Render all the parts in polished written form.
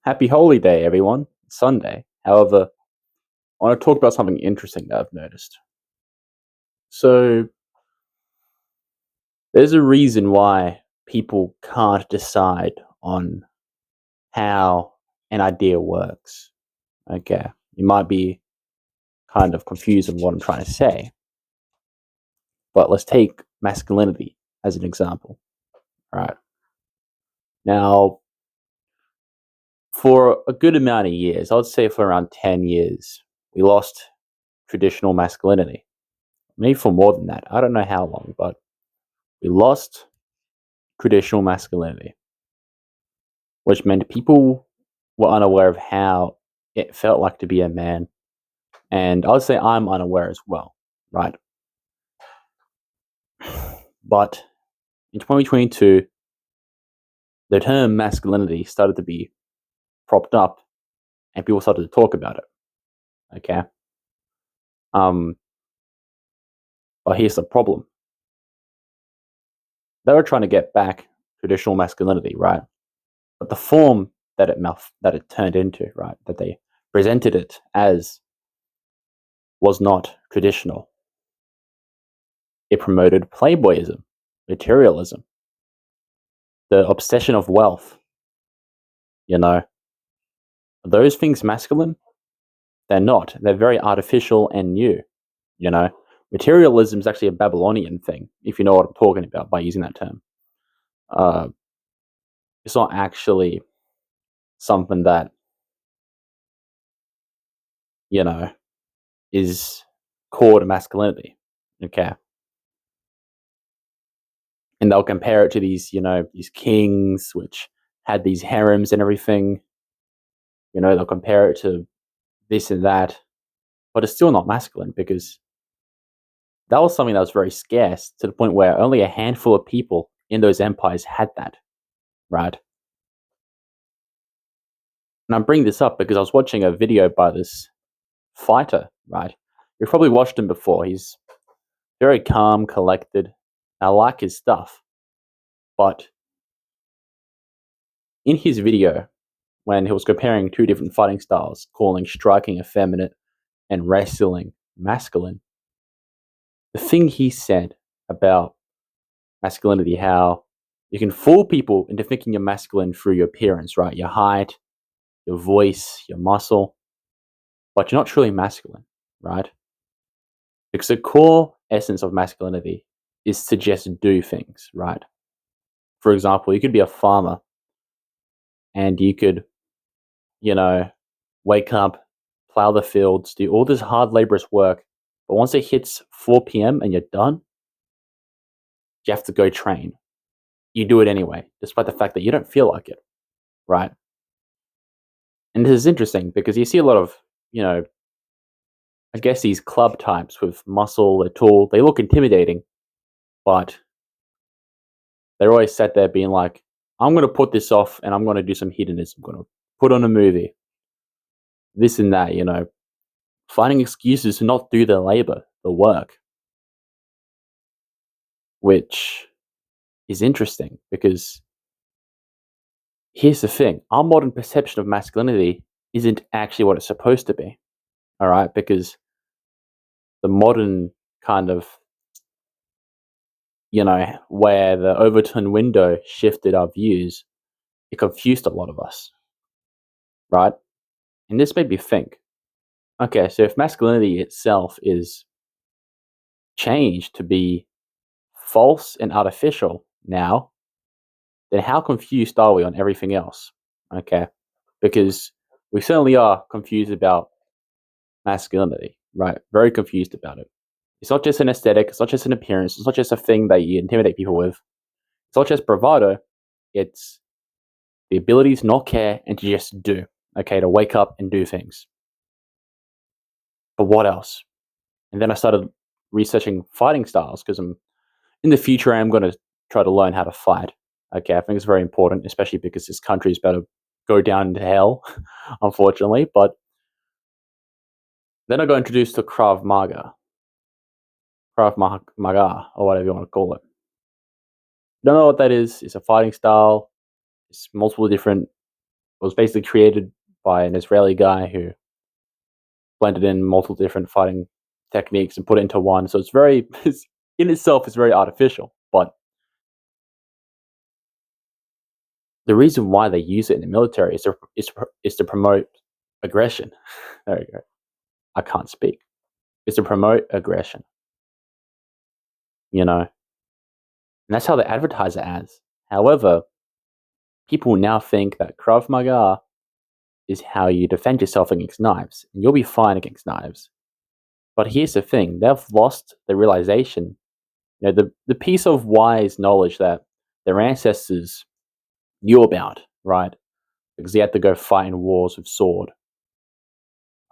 Happy Holy Day, everyone. It's Sunday. However, I want to talk about something interesting that I've noticed. So, there's a reason why people can't decide on how an idea works. Okay, you might be kind of confused on what I'm trying to say, but let's take masculinity as an example. Right now, for a good amount of years, I would say for around 10 years, we lost traditional masculinity. Maybe for more than that. I don't know how long, but we lost traditional masculinity, which meant people were unaware of how it felt like to be a man. And I would say I'm unaware as well, right? But in 2022, the term masculinity started to be propped up and people started to talk about it. Okay. Um, but here's the problem. They were trying to get back traditional masculinity, right? But the form that it turned into, right, that they presented it as was not traditional. It promoted playboyism, materialism, the obsession of wealth. You know, are those things masculine? They're not. They're very artificial and new. You know, materialism is actually a Babylonian thing, if you know what I'm talking about by using that term. Uh, it's not actually something that, you know, is core to masculinity. Okay. And they'll compare it to these kings, which had these harems and everything. They'll compare it to this and that, but it's still not masculine because that was something that was very scarce to the point where only a handful of people in those empires had that, right? And I'm bringing this up because I was watching a video by this fighter, right? You've probably watched him before. He's very calm, collected. I like his stuff. But in his video, when he was comparing two different fighting styles, calling striking effeminate and wrestling masculine, the thing he said about masculinity, how you can fool people into thinking you're masculine through your appearance, right? Your height, your voice, your muscle, but you're not truly masculine, right? Because the core essence of masculinity is to just do things, right? For example, you could be a farmer and you could, you know, wake up, plow the fields, do all this hard laborious work, but once it hits 4 p.m. and you're done, you have to go train. You do it anyway, despite the fact that you don't feel like it, right? And this is interesting because you see a lot of, I guess these club types with muscle, they're tall, they look intimidating, but they're always sat there being like, I'm going to put this off and I'm going to do some hedonism. I'm going to put on a movie, this and that, finding excuses to not do the labor, the work, which is interesting because here's the thing, our modern perception of masculinity isn't actually what it's supposed to be. All right. Because the modern kind of, where the Overton window shifted our views, it confused a lot of us, right? And this made me think, okay, so if masculinity itself is changed to be false and artificial now, then how confused are we on everything else? Okay, because we certainly are confused about masculinity, right? Very confused about it. It's not just an aesthetic, it's not just an appearance, it's not just a thing that you intimidate people with. It's not just bravado, it's the ability to not care and to just do, okay, to wake up and do things. But what else? And then I started researching fighting styles because in the future I'm going to try to learn how to fight. Okay, I think it's very important, especially because this country is about to go down into hell, unfortunately. But then I got introduced to Krav Maga, or whatever you want to call it. Don't know what that is. It's a fighting style. It's multiple different was basically created by an Israeli guy who blended in multiple different fighting techniques and put it into one. So it's very, in itself, it's very artificial. But the reason why they use it in the military is to promote aggression. There you go. I can't speak. It's to promote aggression, you know, and that's how they advertise it as. However, people now think that Krav Maga is how you defend yourself against knives, and you'll be fine against knives. But here's the thing: they've lost the realization, the piece of wise knowledge that their ancestors knew about, right? Because they had to go fight in wars with sword.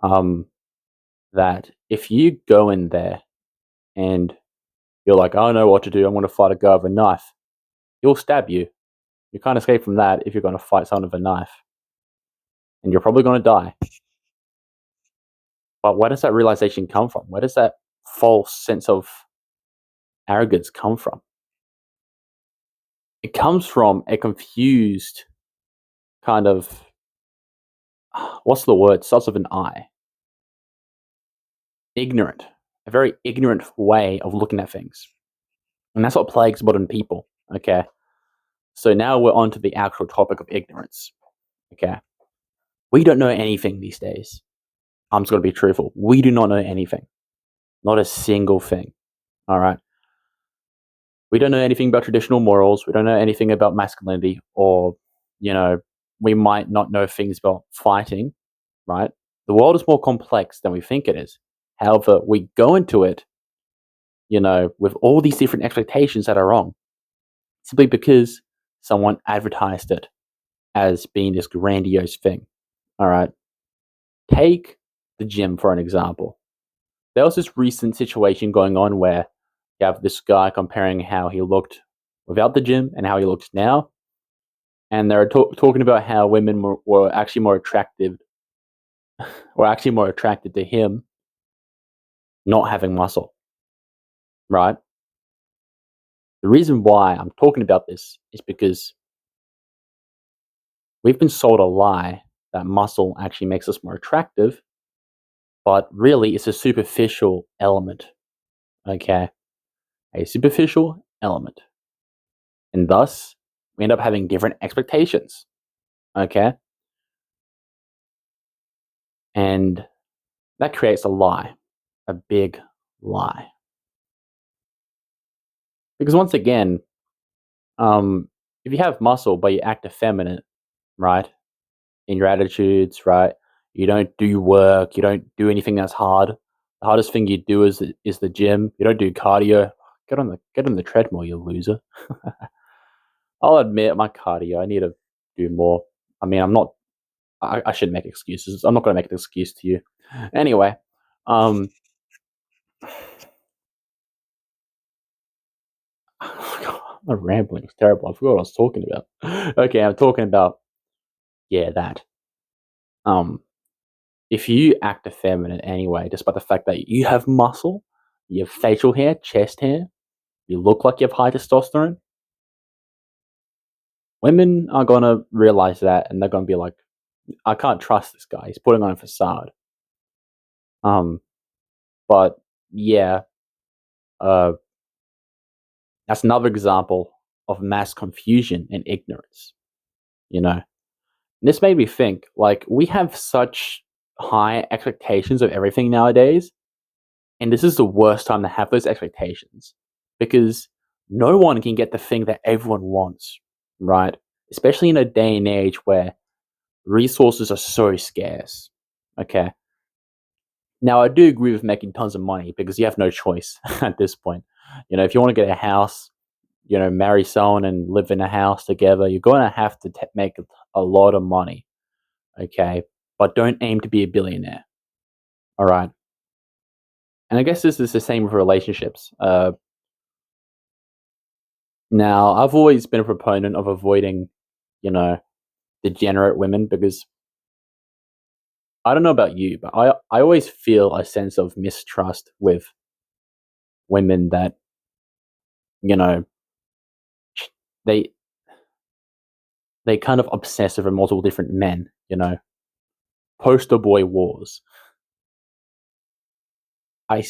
Um, that if you go in there and you're like, I don't know what to do, I'm going to fight a guy with a knife, he'll stab you. You can't escape from that if you're going to fight someone with a knife, and you're probably going to die. But where does that realization come from? Where does that false sense of arrogance come from? It comes from a confused kind of, what's the word? Starts with an I. Ignorant. A very ignorant way of looking at things. And that's what plagues modern people. Okay. So now we're on to the actual topic of ignorance. Okay. We don't know anything these days. I'm just going to be truthful. We do not know anything. Not a single thing. All right. We don't know anything about traditional morals. We don't know anything about masculinity, or, we might not know things about fighting, right? The world is more complex than we think it is. However, we go into it, with all these different expectations that are wrong, simply because someone advertised it as being this grandiose thing. All right. Take the gym for an example. There was this recent situation going on where you have this guy comparing how he looked without the gym and how he looks now. And they're talking about how women were actually more attractive, were actually more attracted to him not having muscle, right? The reason why I'm talking about this is because we've been sold a lie that muscle actually makes us more attractive, but really it's a superficial element, okay? A superficial element. And thus, we end up having different expectations, okay? And that creates a lie, a big lie. Because once again, if you have muscle but you act effeminate, right, in your attitudes, right, you don't do work, you don't do anything that's hard. The hardest thing you do is the gym. You don't do cardio. Get on the treadmill, you loser. I'll admit my cardio. I need to do more. I mean, I'm not. I shouldn't make excuses. I'm not going to make an excuse to you. Anyway, um, I'm rambling. It's terrible. I forgot what I was talking about. Okay, I'm talking about, that. Um, if you act effeminate anyway, despite the fact that you have muscle, you have facial hair, chest hair, you look like you have high testosterone, women are gonna realize that and they're gonna be like, I can't trust this guy. He's putting on a facade. Um, but yeah, uh, that's another example of mass confusion and ignorance. You know, this made me think, like, we have such high expectations of everything nowadays, and this is the worst time to have those expectations, because no one can get the thing that everyone wants, right? Especially in a day and age where resources are so scarce. Okay. Now, I do agree with making tons of money because you have no choice at this point. If you want to get a house, marry someone and live in a house together, you're going to have to make a lot of money. Okay. But don't aim to be a billionaire. All right. And I guess this is the same with relationships. Now, I've always been a proponent of avoiding, you know, degenerate women, because I don't know about you, but I always feel a sense of mistrust with women that, you know, they they kind of obsess over multiple different men, poster boy wars. I,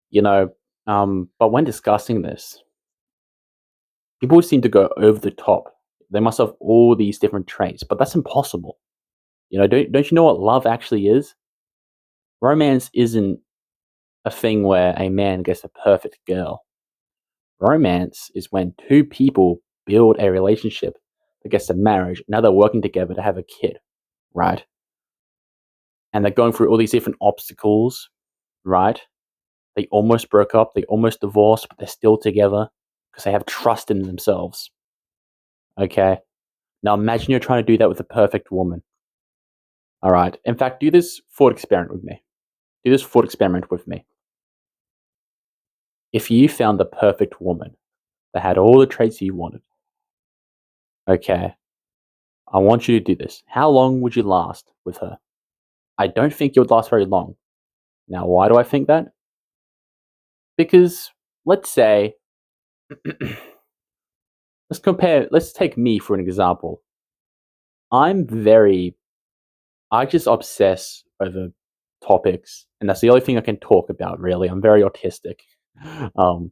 you know, but when discussing this, people seem to go over the top. They must have all these different traits, but that's impossible. Don't you know what love actually is? Romance isn't a thing where a man gets a perfect girl. Romance is when two people build a relationship that gets to marriage. Now they're working together to have a kid, right? And they're going through all these different obstacles, right? They almost broke up, they almost divorced, but they're still together because they have trust in themselves. Okay? Now imagine you're trying to do that with a perfect woman. All right. In fact, do this thought experiment with me. Do this thought experiment with me. If you found the perfect woman that had all the traits you wanted, okay, I want you to do this. How long would you last with her? I don't think you would last very long. Now, why do I think that? Because let's say, let's take me for an example. I'm very, I just obsess over topics, and that's the only thing I can talk about, really. I'm very autistic. Um,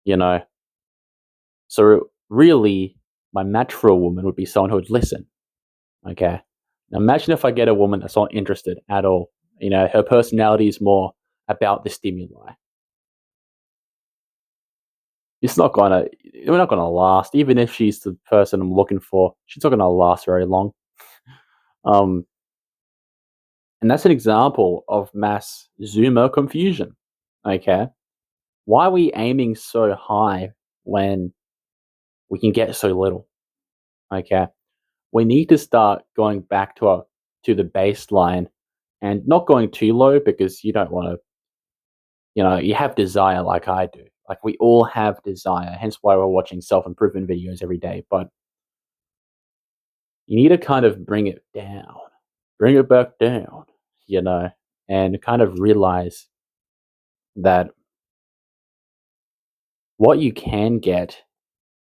you know, so really, my match for a woman would be someone who would listen. Okay. Now imagine if I get a woman that's not interested at all. Her personality is more about the stimuli. It's not gonna we're not gonna last. Even if she's the person I'm looking for, she's not gonna last very long. Um and that's an example of mass Zoomer confusion. Okay. Why are we aiming so high when we can get so little? Okay. We need to start going back to the baseline and not going too low because you don't want to, you have desire like I do. Like we all have desire, hence why we're watching self-improvement videos every day. But you need to kind of bring it down, bring it back down, you know, and kind of realize that what you can get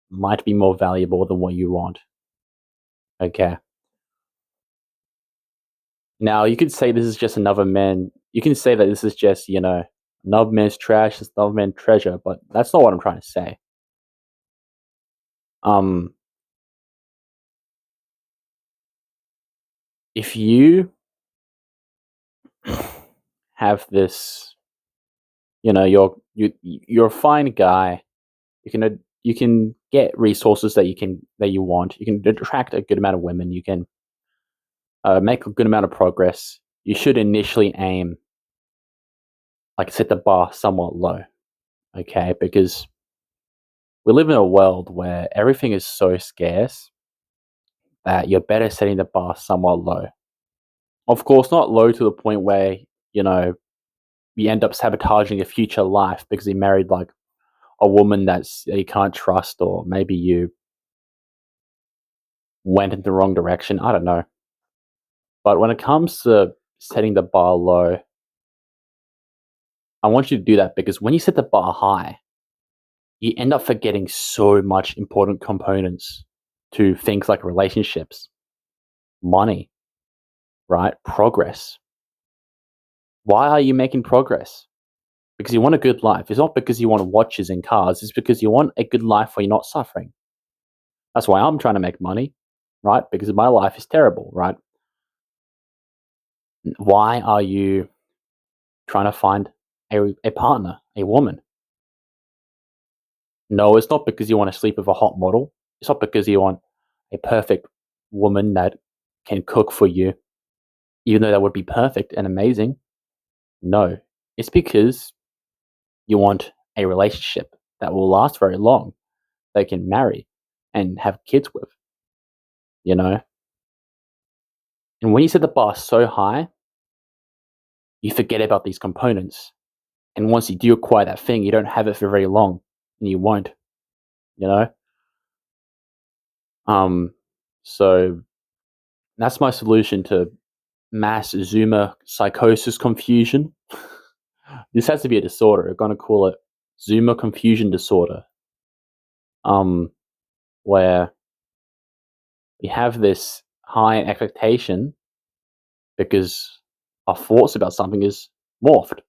might be more valuable than what you want. Okay. Now you could say this is just another man. You can say that this is just, another man's trash, is another man's treasure, but that's not what I'm trying to say. Um, if you have this, you're a fine guy. You can get resources that you want. You can attract a good amount of women. You can make a good amount of progress. You should initially aim, like set the bar somewhat low, okay? Because we live in a world where everything is so scarce that you're better setting the bar somewhat low. Of course, not low to the point where you know you end up sabotaging your future life because you married like a woman that you can't trust, or maybe you went in the wrong direction. I don't know. But when it comes to setting the bar low, I want you to do that because when you set the bar high, you end up forgetting so much important components to things like relationships, money, right? Progress. Why are you making progress? Because you want a good life. It's not because you want watches and cars. It's because you want a good life where you're not suffering. That's why I'm trying to make money, right? Because my life is terrible, right? Why are you trying to find a partner, a woman? No, it's not because you want to sleep with a hot model. It's not because you want a perfect woman that can cook for you, even though that would be perfect and amazing. No, it's because you want a relationship that will last very long, that can marry and have kids with, you know? And when you set the bar so high, you forget about these components. And once you do acquire that thing, you don't have it for very long, and you won't, you know? Um, so that's my solution to mass Zoomer psychosis confusion. This has to be a disorder. We're going to call it Zoomer confusion disorder. Um, where We have this high expectation because our thoughts about something is morphed.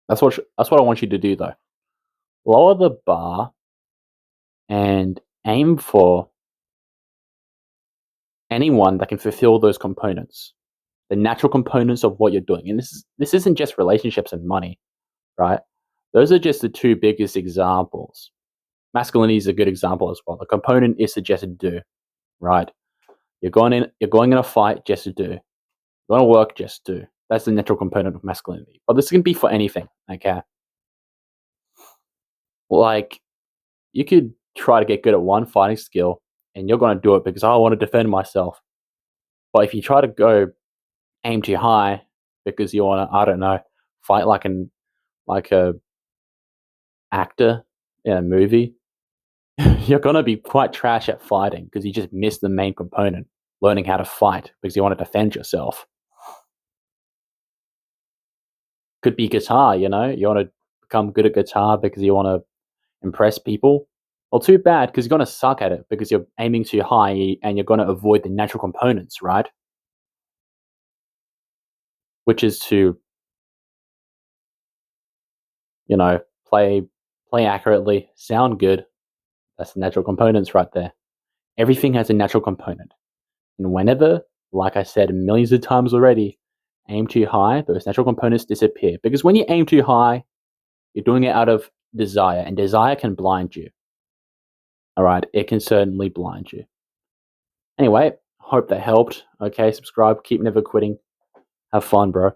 That's what I want you to do though. Lower the bar and aim for anyone that can fulfill those components, the natural components of what you're doing. And this isn't just relationships and money, right? Those are just the two biggest examples. Masculinity is a good example as well. The component is to just do, right? You're going in a fight just to do. You're going to work just to do. That's the natural component of masculinity. But this can be for anything, okay? Like, you could try to get good at one fighting skill and you're going to do it because I want to defend myself. But if you try to go aim too high because you want to, I don't know, fight like a actor in a movie, you're going to be quite trash at fighting because you just missed the main component, learning how to fight because you want to defend yourself. Could be guitar, you want to become good at guitar because you want to impress people. Well, too bad because you're going to suck at it because you're aiming too high and you're going to avoid the natural components, right? Which is to, you know, play accurately, sound good. That's the natural components right there. Everything has a natural component. And whenever, like I said millions of times already, aim too high, those natural components disappear. Because when you aim too high, you're doing it out of desire, and desire can blind you. All right, it can certainly blind you. Anyway, hope that helped. Okay, subscribe, keep never quitting. Have fun, bro.